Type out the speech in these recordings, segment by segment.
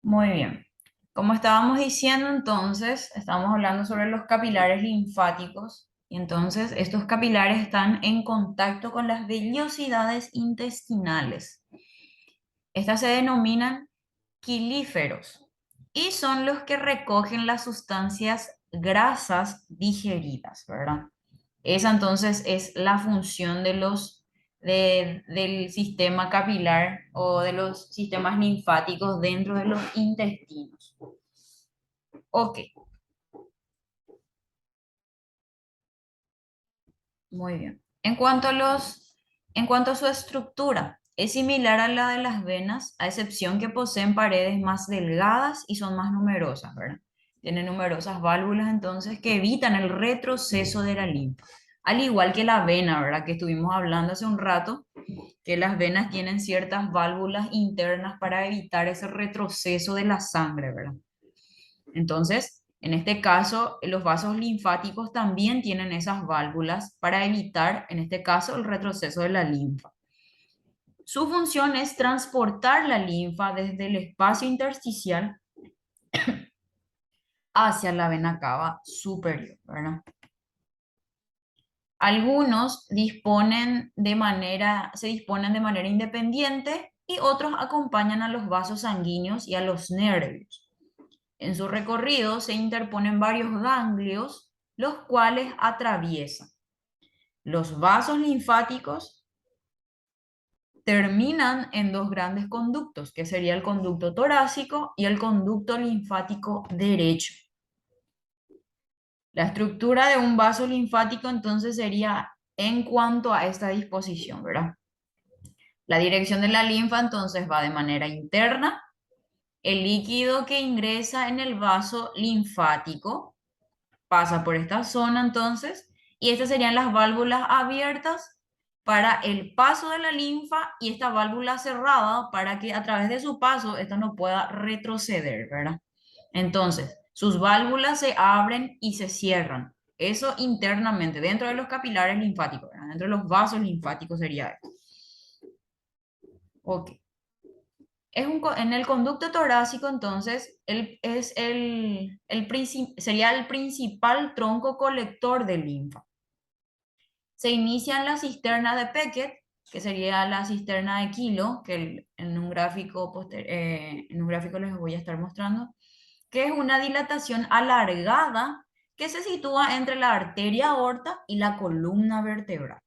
Muy bien. Como estábamos diciendo, entonces, estábamos hablando sobre los capilares linfáticos. Y entonces, estos capilares están en contacto con las vellosidades intestinales. Estas se denominan quilíferos y son los que recogen las sustancias grasas digeridas, ¿verdad? Esa entonces es la función del sistema capilar o de los sistemas linfáticos dentro de los intestinos. Ok, muy bien. En cuanto a su estructura, es similar a la de las venas, a excepción que poseen paredes más delgadas y son más numerosas, ¿verdad? Tienen numerosas válvulas entonces que evitan el retroceso de la linfa. Al igual que la vena, ¿verdad? Que estuvimos hablando hace un rato, que las venas tienen ciertas válvulas internas para evitar ese retroceso de la sangre, ¿verdad? Entonces, en este caso, los vasos linfáticos también tienen esas válvulas para evitar, en este caso, el retroceso de la linfa. Su función es transportar la linfa desde el espacio intersticial hacia la vena cava superior, ¿verdad? Algunos se disponen de manera independiente y otros acompañan a los vasos sanguíneos y a los nervios. En su recorrido se interponen varios ganglios, los cuales atraviesan. Los vasos linfáticos terminan en dos grandes conductos, que sería el conducto torácico y el conducto linfático derecho. La estructura de un vaso linfático entonces sería en cuanto a esta disposición, ¿verdad? La dirección de la linfa entonces va de manera interna. El líquido que ingresa en el vaso linfático pasa por esta zona entonces, y estas serían las válvulas abiertas para el paso de la linfa y esta válvula cerrada para que a través de su paso esta no pueda retroceder, ¿verdad? Entonces, sus válvulas se abren y se cierran. Eso internamente, dentro de los capilares linfáticos, ¿verdad? Dentro de los vasos linfáticos sería esto. Ok. En el conducto torácico, entonces, sería el principal tronco colector de linfa. Se inicia en la cisterna de Peckett, que sería la cisterna de Kilo, que en un gráfico les voy a estar mostrando, que es una dilatación alargada que se sitúa entre la arteria aorta y la columna vertebral.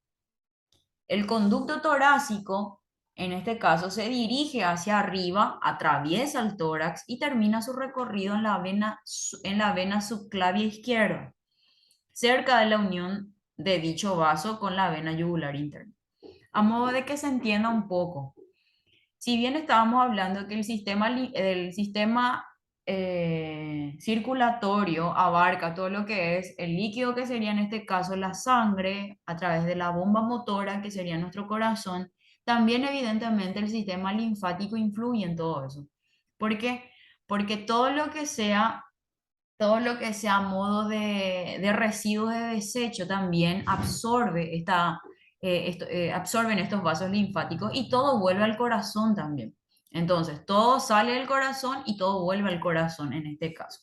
El conducto torácico, en este caso, se dirige hacia arriba, atraviesa el tórax y termina su recorrido en la vena subclavia izquierda, cerca de la unión de dicho vaso con la vena yugular interna. A modo de que se entienda un poco, si bien estábamos hablando que el sistema circulatorio abarca todo lo que es el líquido, que sería en este caso la sangre, a través de la bomba motora, que sería nuestro corazón, también evidentemente el sistema linfático influye en todo eso. ¿Por qué? Porque todo lo que sea a modo de residuos de desecho también absorben estos vasos linfáticos y todo vuelve al corazón también. Entonces, todo sale del corazón y todo vuelve al corazón en este caso.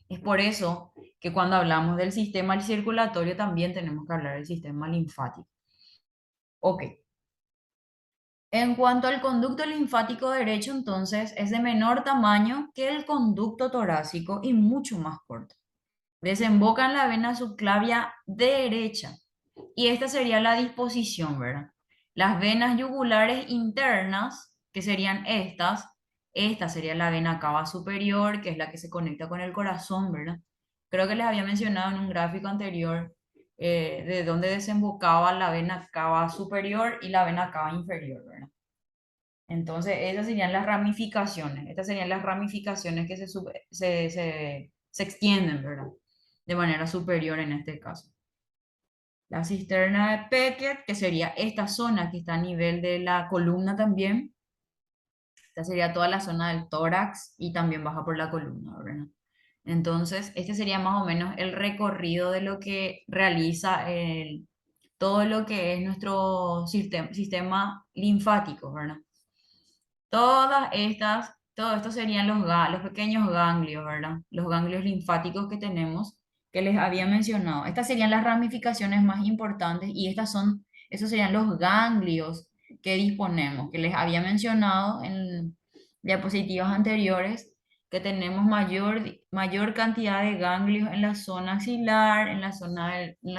Es por eso que cuando hablamos del sistema circulatorio también tenemos que hablar del sistema linfático. Ok. En cuanto al conducto linfático derecho, entonces es de menor tamaño que el conducto torácico y mucho más corto. Desemboca en la vena subclavia derecha. Y esta sería la disposición, ¿verdad? Las venas yugulares internas, que serían esta sería la vena cava superior, que es la que se conecta con el corazón, ¿verdad? Creo que les había mencionado en un gráfico anterior de dónde desembocaba la vena cava superior y la vena cava inferior, ¿verdad? Entonces, esas serían las ramificaciones. Estas serían las ramificaciones que se extienden, ¿verdad? De manera superior en este caso. La cisterna de Peckett, que sería esta zona que está a nivel de la columna también. Esta sería toda la zona del tórax y también baja por la columna, ¿verdad? Entonces, este sería más o menos el recorrido de lo que realiza todo lo que es nuestro sistema linfático, ¿verdad? Todas estas Todo esto serían los pequeños ganglios, ¿verdad? Los ganglios linfáticos que tenemos, que les había mencionado. Estas serían las ramificaciones más importantes y esos serían los ganglios que disponemos, que les había mencionado en diapositivas anteriores, que tenemos mayor cantidad de ganglios en la zona axilar, en la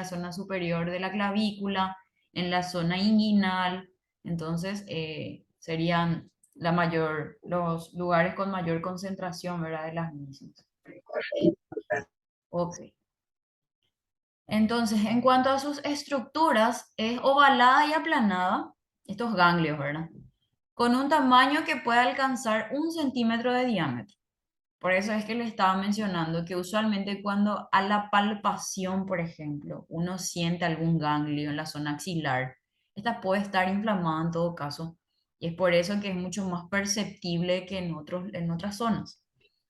zona superior de la clavícula, en la zona inguinal. Entonces, serían los lugares con mayor concentración, ¿verdad? De las mismas. Ok. Entonces, en cuanto a sus estructuras, es ovalada y aplanada, estos ganglios, ¿verdad? Con un tamaño que puede alcanzar 1 centímetro de diámetro. Por eso es que le estaba mencionando que usualmente cuando a la palpación, por ejemplo, uno siente algún ganglio en la zona axilar, esta puede estar inflamada en todo caso. Y es por eso que es mucho más perceptible que en otras zonas.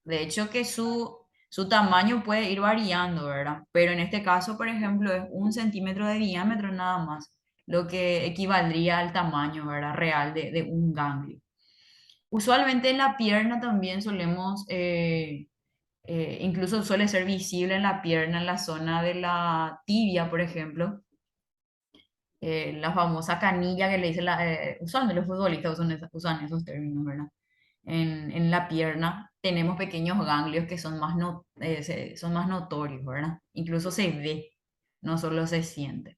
De hecho, que su tamaño puede ir variando, ¿verdad? Pero en este caso, por ejemplo, es 1 centímetro de diámetro nada más, lo que equivaldría al tamaño, ¿verdad? Real de un ganglio. Usualmente en la pierna también incluso suele ser visible en la pierna, en la zona de la tibia, por ejemplo, la famosa canilla que le dicen, usualmente los futbolistas usan esos términos, ¿verdad? En la pierna tenemos pequeños ganglios que son más notorios, ¿verdad? Incluso se ve, no solo se siente.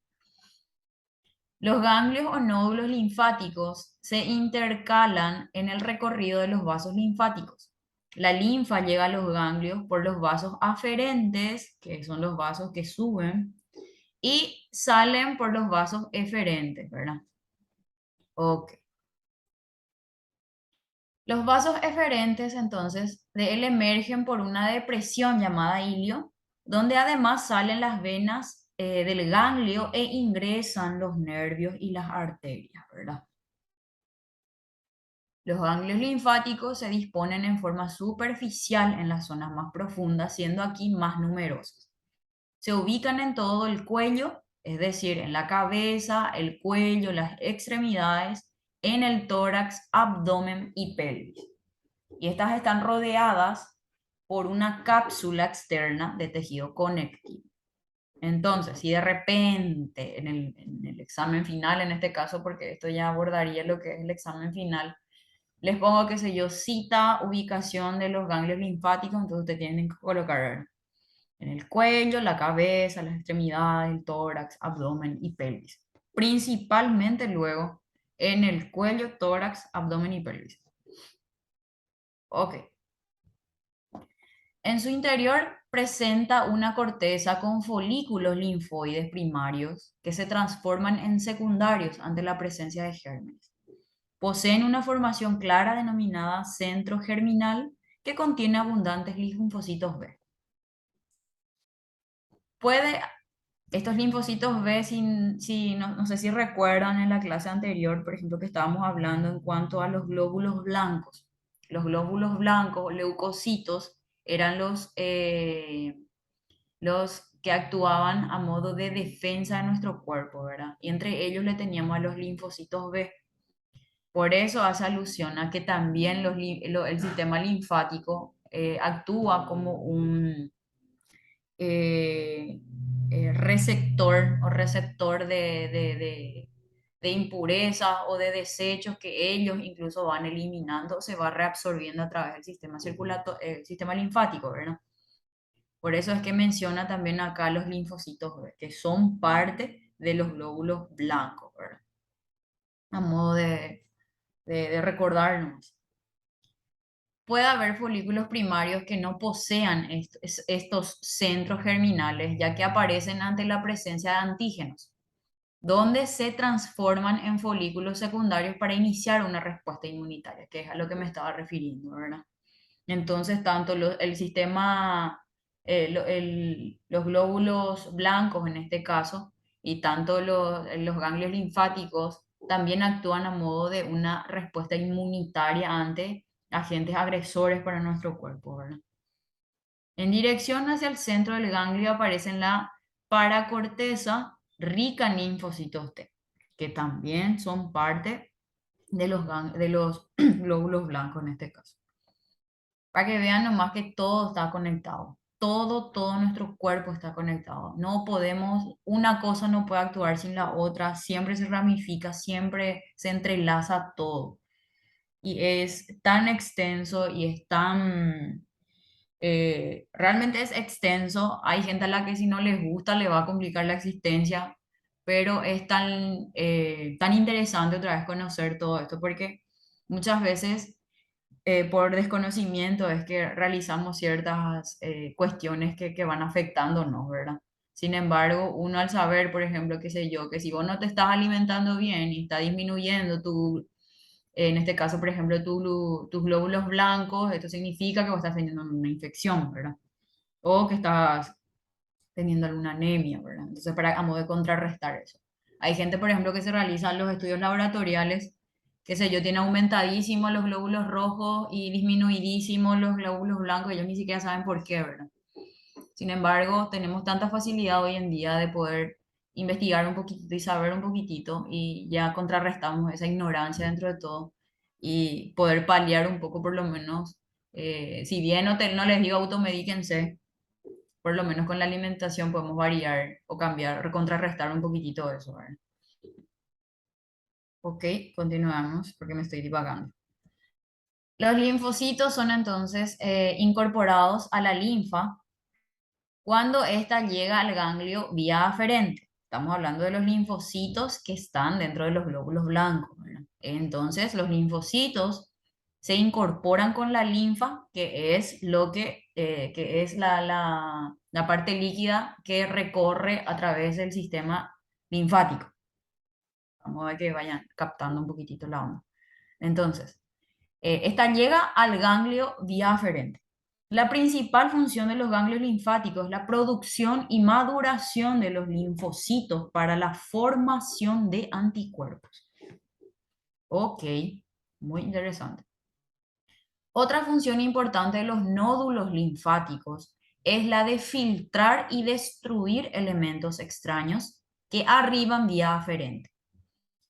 Los ganglios o nódulos linfáticos se intercalan en el recorrido de los vasos linfáticos. La linfa llega a los ganglios por los vasos aferentes, que son los vasos que suben, y salen por los vasos eferentes, ¿verdad? Ok. Los vasos eferentes, entonces, de él emergen por una depresión llamada ilio, donde además salen las venas del ganglio e ingresan los nervios y las arterias, ¿verdad? Los ganglios linfáticos se disponen en forma superficial en las zonas más profundas, siendo aquí más numerosos. Se ubican en todo el cuello, es decir, en la cabeza, el cuello, las extremidades, en el tórax, abdomen y pelvis. Y estas están rodeadas por una cápsula externa de tejido conectivo. Entonces, si de repente en el examen final, en este caso, porque esto ya abordaría lo que es el examen final, les pongo, qué sé yo, cita, ubicación de los ganglios linfáticos, entonces te tienen que colocar en el cuello, la cabeza, las extremidades, el tórax, abdomen y pelvis. Principalmente luego en el cuello, tórax, abdomen y pelvis. Ok. En su interior presenta una corteza con folículos linfoides primarios que se transforman en secundarios ante la presencia de gérmenes. Poseen una formación clara denominada centro germinal que contiene abundantes linfocitos B. Puede, estos linfocitos B, no sé si recuerdan en la clase anterior, por ejemplo, que estábamos hablando en cuanto a los glóbulos blancos. Los glóbulos blancos, leucocitos, eran los que actuaban a modo de defensa de nuestro cuerpo, ¿verdad? Y entre ellos le teníamos a los linfocitos B. Por eso hace alusión a que también el sistema linfático actúa como un eh, receptor de impurezas o de desechos que ellos incluso van eliminando, se va reabsorbiendo a través del sistema linfático, ¿verdad? Por eso es que menciona también acá los linfocitos B, que son parte de los glóbulos blancos, ¿verdad? A modo de recordarnos. Puede haber folículos primarios que no posean estos centros germinales, ya que aparecen ante la presencia de antígenos, donde se transforman en folículos secundarios para iniciar una respuesta inmunitaria, que es a lo que me estaba refiriendo, ¿verdad? Entonces, tanto el sistema, los glóbulos blancos en este caso, y tanto los ganglios linfáticos también actúan a modo de una respuesta inmunitaria ante agentes agresores para nuestro cuerpo, ¿verdad? En dirección hacia el centro del ganglio aparece la paracorteza rica en linfocitos T, que también son parte de los glóbulos blancos en este caso. Para que vean nomás que todo está conectado. Todo nuestro cuerpo está conectado. No podemos, una cosa no puede actuar sin la otra, siempre se ramifica, siempre se entrelaza todo. Y es tan extenso y es tan, realmente es extenso. Hay gente a la que si no les gusta le va a complicar la existencia, pero es tan, tan interesante otra vez conocer todo esto, porque muchas veces por desconocimiento es que realizamos ciertas cuestiones que van afectándonos, ¿verdad? Sin embargo, uno al saber, por ejemplo, qué sé yo, que si vos no te estás alimentando bien y está disminuyendo tu, en este caso, por ejemplo, tus glóbulos blancos, esto significa que vos estás teniendo una infección, ¿verdad? O que estás teniendo alguna anemia, ¿verdad? Entonces, para, a modo de contrarrestar eso. Hay gente, por ejemplo, que se realiza los estudios laboratoriales, qué sé yo, tiene aumentadísimos los glóbulos rojos y disminuidísimos los glóbulos blancos, ellos ni siquiera saben por qué, ¿verdad? Sin embargo, tenemos tanta facilidad hoy en día de poder investigar un poquitito y saber un poquitito y ya contrarrestamos esa ignorancia dentro de todo y poder paliar un poco por lo menos, si bien no les digo automedíquense, por lo menos con la alimentación podemos variar o cambiar, contrarrestar un poquitito eso, ¿verdad? Ok, continuamos porque me estoy divagando. Los linfocitos son entonces incorporados a la linfa cuando ésta llega al ganglio vía aferente. Estamos hablando de los linfocitos que están dentro de los glóbulos blancos, ¿verdad? Entonces, los linfocitos se incorporan con la linfa, que es lo que es la parte líquida que recorre a través del sistema linfático. Vamos a ver que vayan captando un poquitito la onda. Entonces, esta llega al ganglio vía aferente. La principal función de los ganglios linfáticos es la producción y maduración de los linfocitos para la formación de anticuerpos. Ok, muy interesante. Otra función importante de los nódulos linfáticos es la de filtrar y destruir elementos extraños que arriban vía aferente,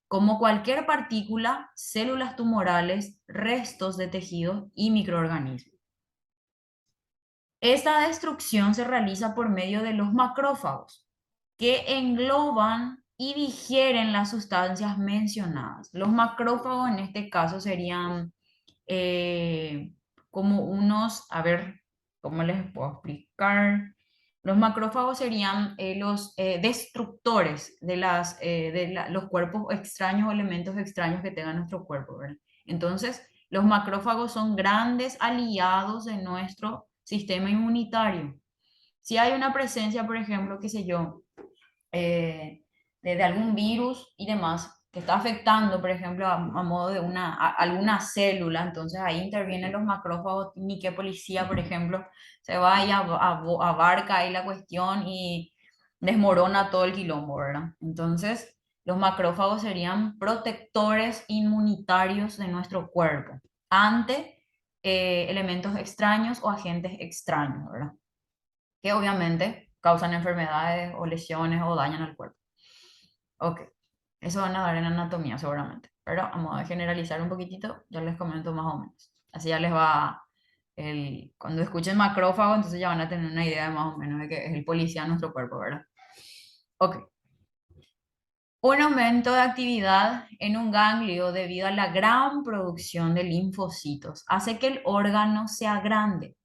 como cualquier partícula, células tumorales, restos de tejidos y microorganismos. Esta destrucción se realiza por medio de los macrófagos, que engloban y digieren las sustancias mencionadas. Los macrófagos en este caso serían eh, como unos, a ver, ¿cómo les puedo explicar? Los macrófagos serían los destructores de, los cuerpos extraños o elementos extraños que tenga nuestro cuerpo, ¿verdad? Entonces, los macrófagos son grandes aliados de nuestro sistema inmunitario. Si hay una presencia, por ejemplo, qué sé yo, eh, de algún virus y demás que está afectando, por ejemplo, a modo de alguna célula, entonces ahí intervienen los macrófagos, ni qué policía, por ejemplo, se va y abarca ahí la cuestión y desmorona todo el quilombo, ¿verdad? Entonces, los macrófagos serían protectores inmunitarios de nuestro cuerpo ante elementos extraños o agentes extraños, ¿verdad? Que obviamente causan enfermedades o lesiones o dañan al cuerpo. Ok, eso van a dar en anatomía seguramente, pero a modo de generalizar un poquitito, ya les comento más o menos. Así ya les va cuando escuchen macrófago, entonces ya van a tener una idea más o menos de que es el policía de nuestro cuerpo, ¿verdad? Ok. Un aumento de actividad en un ganglio debido a la gran producción de linfocitos hace que el órgano sea grande,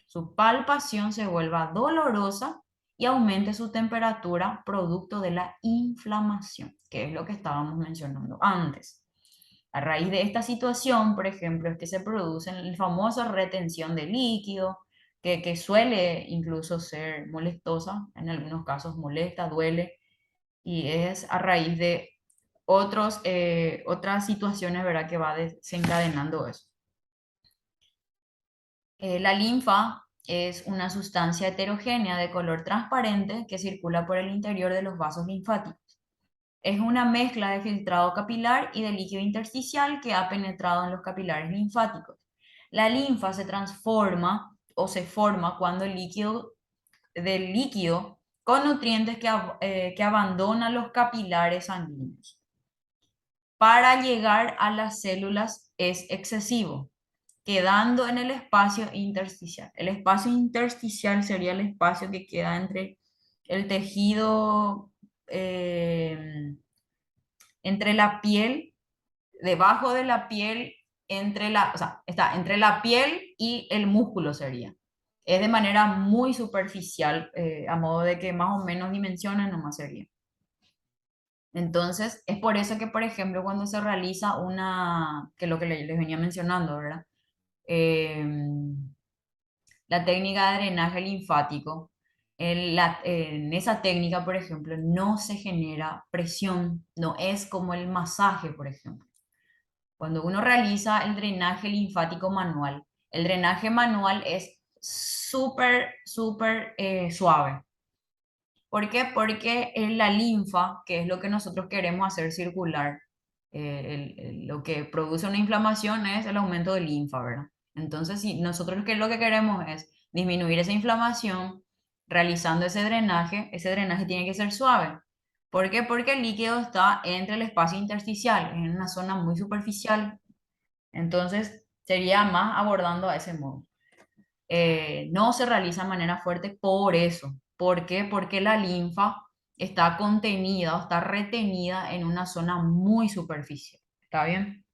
su palpación se vuelva dolorosa y aumente su temperatura producto de la inflamación, que es lo que estábamos mencionando antes. A raíz de esta situación, por ejemplo, es que se produce la famosa retención de líquido, que suele incluso ser molestosa, en algunos casos molesta, duele, y es a raíz de otras situaciones, ¿verdad?, que va desencadenando eso. La linfa es una sustancia heterogénea de color transparente que circula por el interior de los vasos linfáticos. Es una mezcla de filtrado capilar y de líquido intersticial que ha penetrado en los capilares linfáticos. La linfa se transforma o se forma cuando el líquido del líquido con nutrientes que abandona los capilares sanguíneos para llegar a las células es excesivo. quedando en el espacio intersticial. El espacio intersticial sería el espacio que queda entre el tejido, entre la piel, debajo de la piel, o sea, está entre la piel y el músculo sería. Es de manera muy superficial, a modo de que más o menos dimensiones nomás sería. Entonces, es por eso que, por ejemplo, cuando se realiza que es lo que les venía mencionando, ¿verdad? La técnica de drenaje linfático, en esa técnica, por ejemplo, no se genera presión, no es como el masaje, por ejemplo. Cuando uno realiza el drenaje linfático manual, el drenaje manual es súper suave. ¿Por qué? Porque la linfa, que es lo que nosotros queremos hacer circular, lo que produce una inflamación es el aumento de linfa, ¿verdad? Entonces, si nosotros lo que queremos es disminuir esa inflamación, realizando ese drenaje tiene que ser suave. ¿Por qué? Porque el líquido está entre el espacio intersticial, en una zona muy superficial. Entonces, sería más abordando a ese modo. No se realiza de manera fuerte por eso. ¿Por qué? Porque la linfa está contenida o está retenida en una zona muy superficial. ¿Está bien?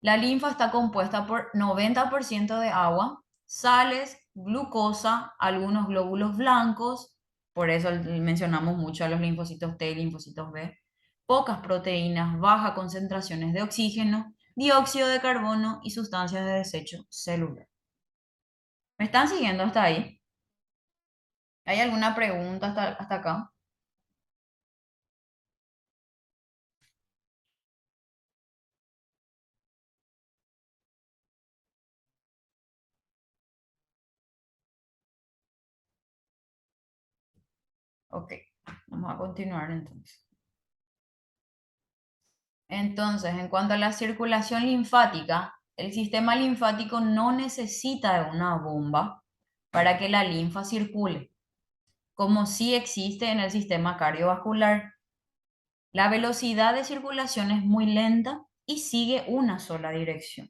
La linfa está compuesta por 90% de agua, sales, glucosa, algunos glóbulos blancos, por eso mencionamos mucho a los linfocitos T y linfocitos B, pocas proteínas, bajas concentraciones de oxígeno, dióxido de carbono y sustancias de desecho celular. ¿Me están siguiendo hasta ahí? ¿Hay alguna pregunta hasta acá? Ok, vamos a continuar entonces. Entonces, en cuanto a la circulación linfática, el sistema linfático no necesita de una bomba para que la linfa circule, como sí existe en el sistema cardiovascular. La velocidad de circulación es muy lenta y sigue una sola dirección.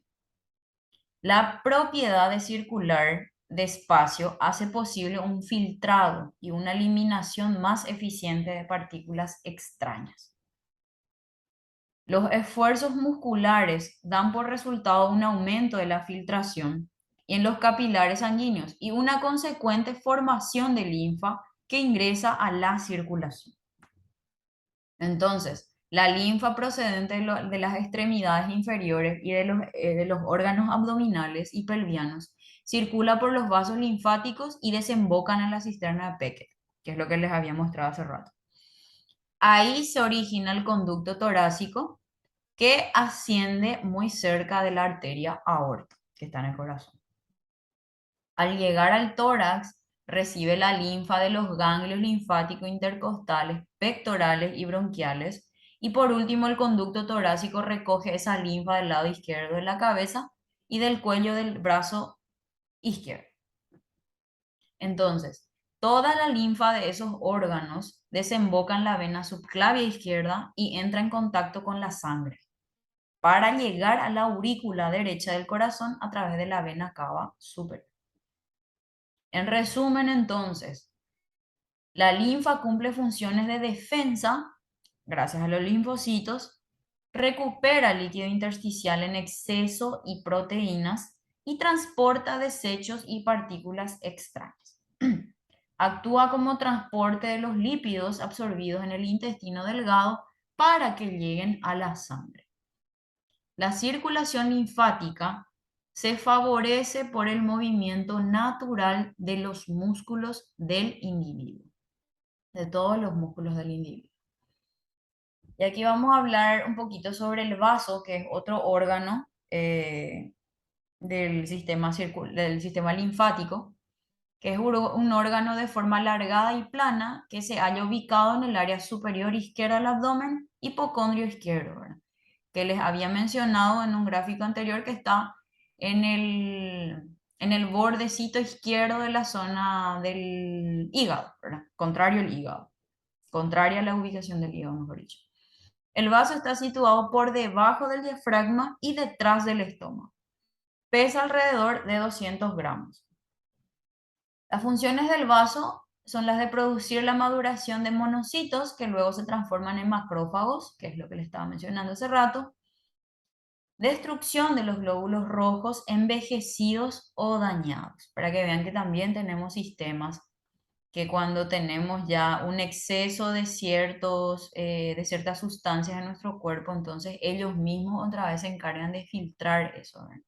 La propiedad de circular despacio hace posible un filtrado y una eliminación más eficiente de partículas extrañas. Los esfuerzos musculares dan por resultado un aumento de la filtración en los capilares sanguíneos y una consecuente formación de linfa que ingresa a la circulación. Entonces, la linfa procedente de las extremidades inferiores y de los órganos abdominales y pelvianos circula por los vasos linfáticos y desembocan en la cisterna de Beckett, que es lo que les había mostrado hace rato. Ahí se origina el conducto torácico que asciende muy cerca de la arteria aorta, que está en el corazón. Al llegar al tórax, recibe la linfa de los ganglios linfáticos intercostales, pectorales y bronquiales. Y por último, el conducto torácico recoge esa linfa del lado izquierdo de la cabeza y del cuello del brazo izquierdo. Entonces, toda la linfa de esos órganos desemboca en la vena subclavia izquierda y entra en contacto con la sangre para llegar a la aurícula derecha del corazón a través de la vena cava superior. En resumen, entonces, la linfa cumple funciones de defensa gracias a los linfocitos, recupera líquido intersticial en exceso y proteínas y transporta desechos y partículas extrañas. Actúa como transporte de los lípidos absorbidos en el intestino delgado para que lleguen a la sangre. La circulación linfática se favorece por el movimiento natural de los músculos del individuo, de todos los músculos del individuo. Y aquí vamos a hablar un poquito sobre el vaso, que es otro órgano del sistema linfático, que es un órgano de forma alargada y plana que se halla ubicado en el área superior izquierda del abdomen, hipocondrio izquierdo, ¿verdad? Que les había mencionado en un gráfico anterior que está en el bordecito izquierdo de la zona del hígado, ¿verdad? Contrario al hígado, contraria a la ubicación del hígado, mejor dicho. El vaso está situado por debajo del diafragma y detrás del estómago. Pesa alrededor de 200 gramos. Las funciones del vaso son las de producir la maduración de monocitos que luego se transforman en macrófagos, que es lo que le estaba mencionando hace rato, destrucción de los glóbulos rojos envejecidos o dañados, para que vean que también tenemos sistemas que cuando tenemos ya un exceso de ciertas sustancias en nuestro cuerpo, entonces ellos mismos otra vez se encargan de filtrar eso, ¿verdad?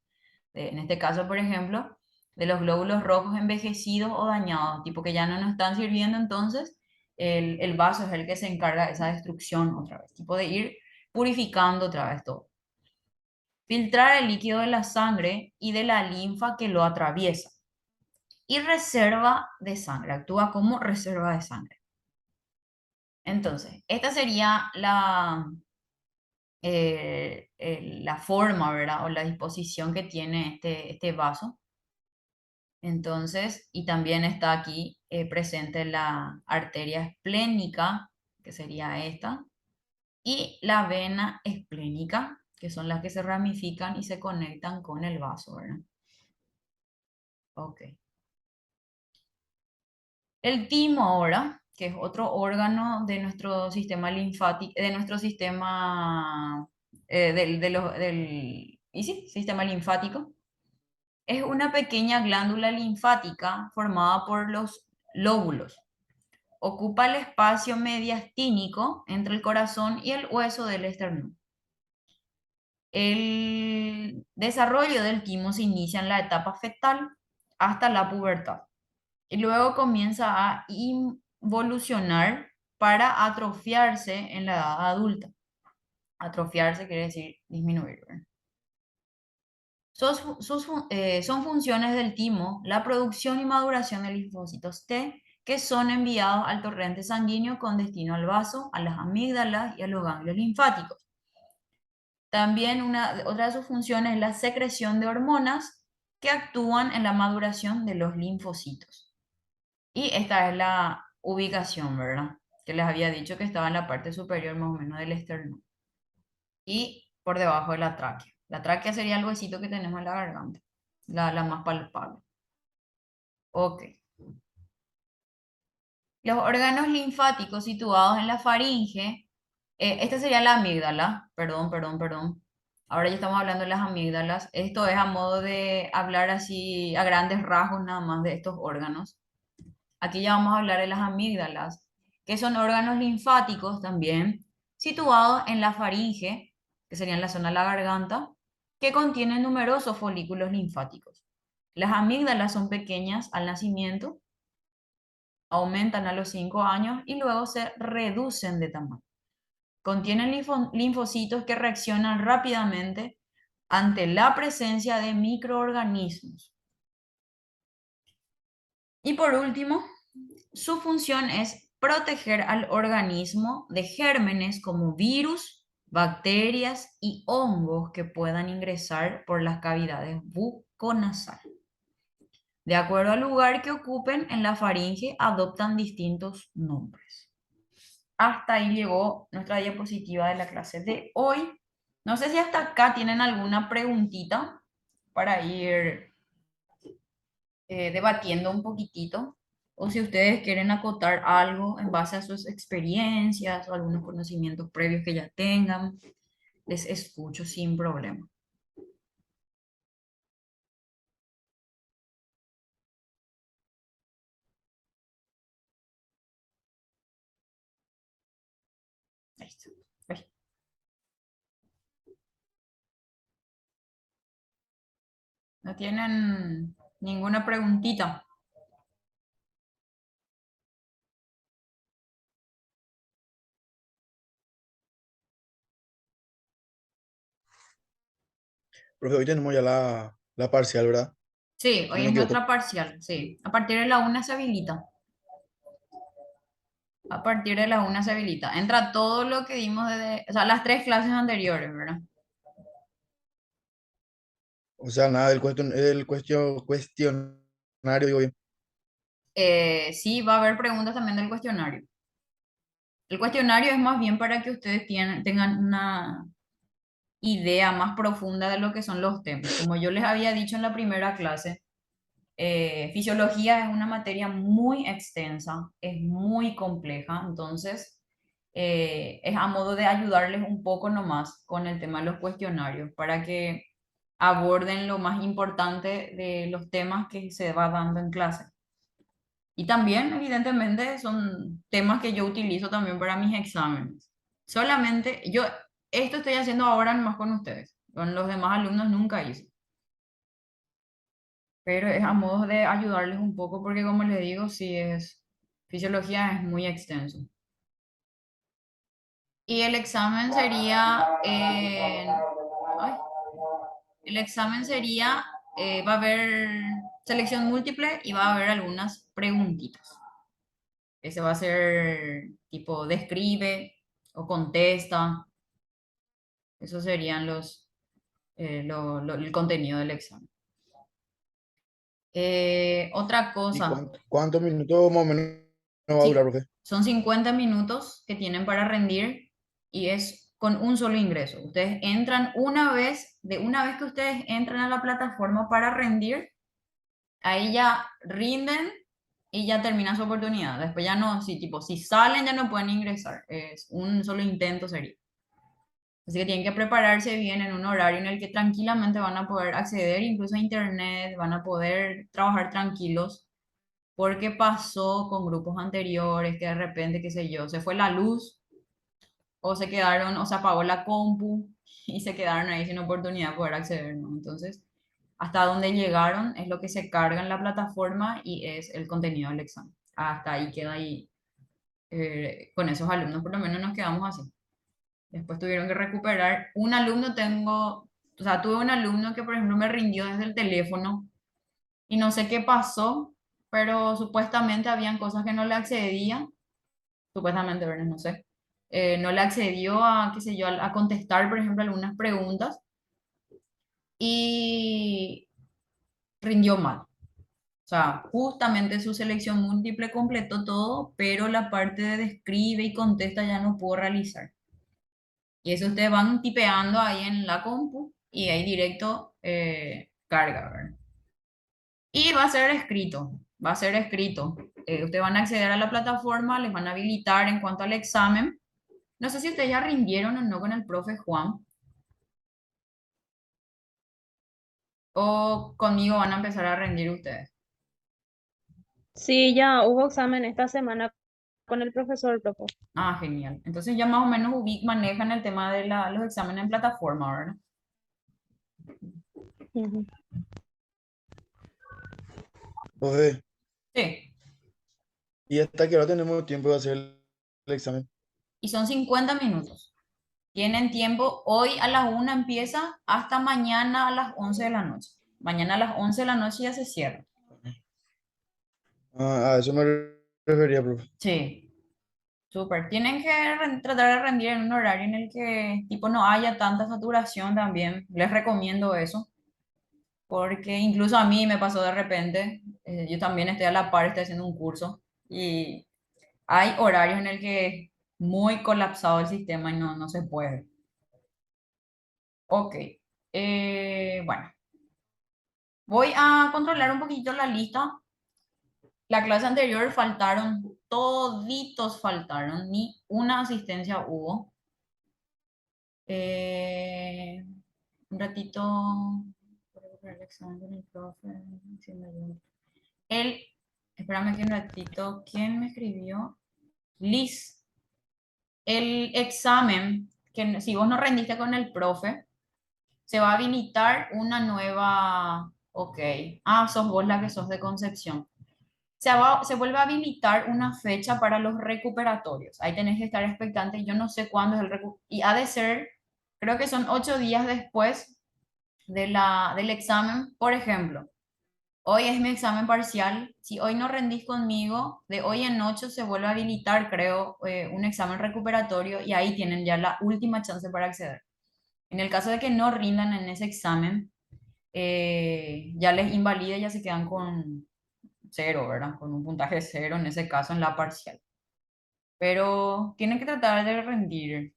En este caso, por ejemplo, de los glóbulos rojos envejecidos o dañados, tipo que ya no nos están sirviendo, entonces el vaso es el que se encarga de esa destrucción otra vez, tipo de ir purificando otra vez todo. Filtrar el líquido de la sangre y de la linfa que lo atraviesa. Y reserva de sangre, actúa como reserva de sangre. Entonces, esta sería la forma, ¿verdad? O la disposición que tiene este vaso. Entonces, y también está aquí presente la arteria esplénica, que sería esta, y la vena esplénica, que son las que se ramifican y se conectan con el vaso, ¿verdad? Ok. El timo ahora, que es otro órgano de nuestro sistema linfático, de nuestro sistema, y sí, sistema linfático, es una pequeña glándula linfática formada por los lóbulos. Ocupa el espacio mediastínico entre el corazón y el hueso del esternón. El desarrollo del timo se inicia en la etapa fetal hasta la pubertad y luego comienza a involucionar para atrofiarse en la edad adulta. Atrofiarse quiere decir disminuir, ¿verdad? Son funciones del timo la producción y maduración de linfocitos T que son enviados al torrente sanguíneo con destino al vaso, a las amígdalas y a los ganglios linfáticos. También otra de sus funciones es la secreción de hormonas que actúan en la maduración de los linfocitos. Y esta es la ubicación, ¿verdad? Que les había dicho que estaba en la parte superior más o menos del esternón. Y por debajo de la tráquea. La tráquea sería el huesito que tenemos en la garganta, la más palpable. Ok. Los órganos linfáticos situados en la faringe, esta sería la amígdala, perdón. Ahora ya estamos hablando de las amígdalas. Esto es a modo de hablar así a grandes rasgos nada más de estos órganos. Aquí ya vamos a hablar de las amígdalas, que son órganos linfáticos también, situados en la faringe, que sería en la zona de la garganta, que contienen numerosos folículos linfáticos. Las amígdalas son pequeñas al nacimiento, aumentan a los 5 años y luego se reducen de tamaño. Contienen linfocitos que reaccionan rápidamente ante la presencia de microorganismos. Y por último, su función es proteger al organismo de gérmenes como virus, bacterias y hongos que puedan ingresar por las cavidades buconasal. De acuerdo al lugar que ocupen en la faringe, adoptan distintos nombres. Hasta ahí llegó nuestra diapositiva de la clase de hoy. No sé si hasta acá tienen alguna preguntita para ir debatiendo un poquitito, o si ustedes quieren acotar algo en base a sus experiencias o algunos conocimientos previos que ya tengan, les escucho sin problema. Listo. Pues, ¿no tienen ninguna preguntita? Profe, hoy tenemos ya la parcial, ¿verdad? Sí, Si hoy no me es equivoco. nuestra parcial, sí. A partir de la una se habilita. A partir de la una se habilita. Entra todo lo que dimos desde, o sea, las tres clases anteriores, ¿verdad? O sea, nada cuestionario, digo bien. Sí, va a haber preguntas también del cuestionario. El cuestionario es más bien para que ustedes tengan una idea más profunda de lo que son los temas. Como yo les había dicho en la primera clase, fisiología es una materia muy extensa, es muy compleja, entonces es a modo de ayudarles un poco nomás con el tema de los cuestionarios para que aborden lo más importante de los temas que se va dando en clase. Y también, evidentemente, son temas que yo utilizo también para mis exámenes. Solamente, yo esto estoy haciendo ahora nomás con ustedes. Con los demás alumnos nunca hice. Pero es a modo de ayudarles un poco porque, como les digo, sí es, fisiología es muy extenso. Y el examen sería, ay, el examen sería, va a haber selección múltiple y va a haber algunas preguntitas. Ese va a ser tipo describe o contesta. Esos serían el contenido del examen. Otra ¿Y cosa, cuántos minutos más o menos va a durar, sí, profe? son 50 minutos que tienen para rendir y es con un solo ingreso. Ustedes entran una vez que ustedes entran a la plataforma para rendir, ahí ya rinden y ya termina su oportunidad. Después ya no, si tipo, si salen ya no pueden ingresar. Es un solo intento sería. Así que tienen que prepararse bien en un horario en el que tranquilamente van a poder acceder incluso a internet, van a poder trabajar tranquilos, porque pasó con grupos anteriores que de repente, qué sé yo, se fue la luz o se quedaron o se apagó la compu y se quedaron ahí sin oportunidad de poder acceder, ¿no? Entonces, hasta donde llegaron es lo que se carga en la plataforma y es el contenido del examen. Hasta ahí queda ahí. Con esos alumnos por lo menos nos quedamos así. Después tuvieron que recuperar. Un alumno o sea, tuve un alumno que, por ejemplo, me rindió desde el teléfono y no sé qué pasó, pero supuestamente habían cosas que no le accedían, supuestamente, ¿verdad? No sé. No le accedió a, qué sé yo, a contestar, por ejemplo, algunas preguntas y rindió mal. O sea, justamente su selección múltiple completó todo, pero la parte de describe y contesta ya no pudo realizar. Y eso ustedes van tipeando ahí en la compu y ahí directo carga, ¿verdad? Y va a ser escrito, va a ser escrito. Ustedes van a acceder a la plataforma, les van a habilitar en cuanto al examen. No sé si ustedes ya rindieron o no con el profe Juan o conmigo van a empezar a rendir ustedes. Sí, ya hubo examen esta semana con el profesor, profe. Ah, genial. Entonces ya más o menos manejan el tema de los exámenes en plataforma, ¿verdad? Ujú. Profe, Sí. ¿y hasta qué hora tenemos tiempo de hacer el examen? Y son 50 minutos. Tienen tiempo, hoy a las 1 empieza hasta mañana a las 11 de la noche. Mañana a las 11 de la noche ya se cierra. Ah, a eso me refería, profe. Sí, súper. Tienen que tratar de rendir en un horario en el que tipo no haya tanta saturación también. Les recomiendo eso, porque incluso a mí me pasó de repente, yo también estoy a la par, estoy haciendo un curso y hay horarios en el que es muy colapsado el sistema y no se puede. Ok, bueno. Voy a controlar un poquito la lista. La clase anterior faltaron, toditos faltaron, ni una asistencia hubo. Eh, un ratito. El examen con el profe, si me ayuda. El, espérame que un ratito. ¿Quién me escribió? Liz. El examen, que si vos no rendiste con el profe, se va a habilitar una nueva. Ok. Ah, sos vos la que sos de Concepción. Se vuelve a habilitar una fecha para los recuperatorios. Ahí tenés que estar expectante. Yo no sé cuándo es el y ha de ser, creo que son 8 días después del examen. Por ejemplo, hoy es mi examen parcial. Si hoy no rendís conmigo, de hoy en 8 se vuelve a habilitar, creo, un examen recuperatorio y ahí tienen ya la última chance para acceder. En el caso de que no rindan en ese examen, ya les invalida y ya se quedan con cero, ¿verdad? Con un puntaje cero en ese caso en la parcial. pero tienen que tratar de rendir,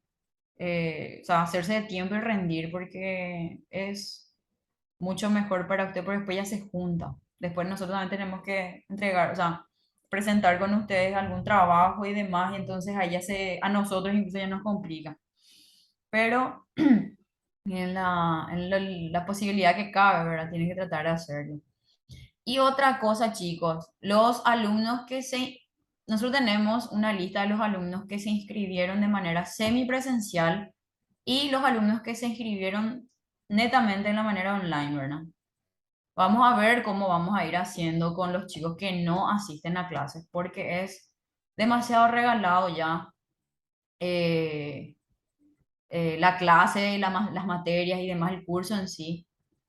o sea, hacerse de tiempo y rendir porque es mucho mejor para usted, porque después ya se junta. Después nosotros también tenemos que entregar, o sea, presentar con ustedes algún trabajo y demás, y entonces ahí ya a nosotros incluso ya nos complica. Pero en la posibilidad que cabe, ¿verdad? Tienen que tratar de hacerlo. Y otra cosa, chicos, los alumnos nosotros tenemos una lista de los alumnos que se inscribieron de manera semipresencial y los alumnos que se inscribieron netamente en la manera online, ¿verdad? Vamos a ver cómo vamos a ir haciendo con los chicos que no asisten a clases, porque es demasiado regalado ya eh, la clase y las materias y demás, el curso en sí.